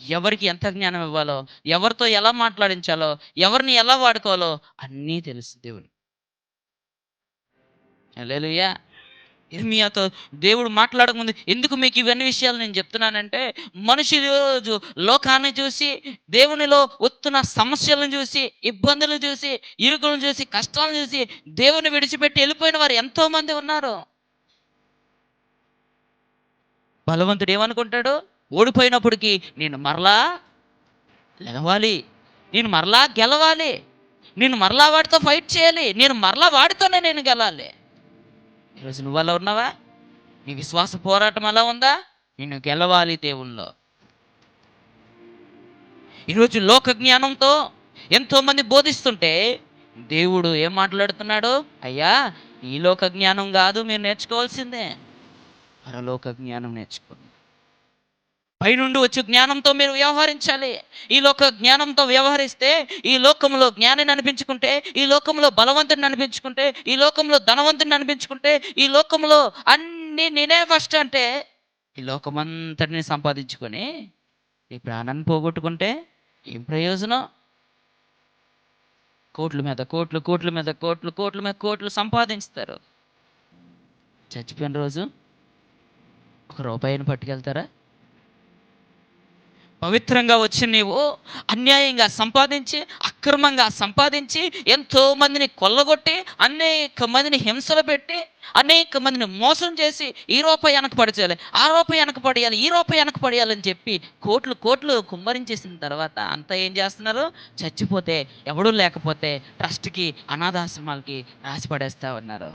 ఎవరికి ఎంత జ్ఞానం ఇవ్వాలో, ఎవరితో ఎలా మాట్లాడించాలో, ఎవరిని ఎలా వాడుకోవాలో అన్నీ తెలుసు దేవునికి. హల్లెలూయా! ఇర్మియాతో దేవుడు మాట్లాడకముందు ఎందుకు మీకు ఇవన్నీ విషయాలు నేను చెప్తున్నానంటే, మనుషులు ఈరోజు లోకాన్ని చూసి, దేవునిలో వస్తున్న సమస్యలను చూసి, ఇబ్బందులను చూసి, ఇరుకులను చూసి, కష్టాలను చూసి, దేవుని విడిచిపెట్టి వెళ్ళిపోయిన వారు ఎంతోమంది ఉన్నారు. బలవంతుడు ఏమనుకుంటాడు? ఓడిపోయినప్పటికి నేను మరలా లెగవాలి. నేను మరలా గెలవాలి. నేను మరలా వాడితో ఫైట్ చేయాలి. నేను మరలా వాడితోనే నేను గెలాలి. ఈరోజు నువ్వు అలా ఉన్నావా? నీ విశ్వాస పోరాటం అలా ఉందా? నేను గెలవాలి దేవుల్లో. ఈరోజు లోక జ్ఞానంతో ఎంతోమంది బోధిస్తుంటే దేవుడు ఏం మాట్లాడుతున్నాడు? అయ్యా, ఈ లోక జ్ఞానం కాదు మీరు నేర్చుకోవాల్సిందే. పరలోక జ్ఞానం నేర్చుకోండి. పైనుండి వచ్చే జ్ఞానంతో మీరు వ్యవహరించాలి. ఈ లోక జ్ఞానంతో వ్యవహరిస్తే, ఈ లోకంలో జ్ఞానిని అనిపించుకుంటే, ఈ లోకంలో బలవంతుడిని అనిపించుకుంటే, ఈ లోకంలో ధనవంతుడిని అనిపించుకుంటే, ఈ లోకంలో అన్నీ నేనే ఫస్ట్ అంటే, ఈ లోకమంతటిని సంపాదించుకొని ఈ ప్రాణాన్ని పోగొట్టుకుంటే ఏం ప్రయోజనం? కోట్ల మీద కోట్లు, కోట్ల మీద కోట్లు, కోట్ల మీద కోట్లు సంపాదిస్తారు. చచ్చిపోయిన రోజు ఒక రూపాయిని పట్టుకెళ్తారా? పవిత్రంగా వచ్చి నీవు అన్యాయంగా సంపాదించి, అక్రమంగా సంపాదించి, ఎంతో మందిని కొల్లగొట్టి, అనేక మందిని హింసలు పెట్టి, అనేక మందిని మోసం చేసి, ఈ రూపాయి వెనక పడిచేయాలి, ఆ రూపాయి వెనక పడేయాలి, ఈ రూపాయి వెనక పడేయాలని చెప్పి కోట్లు కోట్లు కుమ్మరించేసిన తర్వాత అంతా ఏం చేస్తున్నారు? చచ్చిపోతే ఎవడూ లేకపోతే ట్రస్ట్కి, అనాథాశ్రమాలకి రాసి పడేస్తా ఉన్నారు.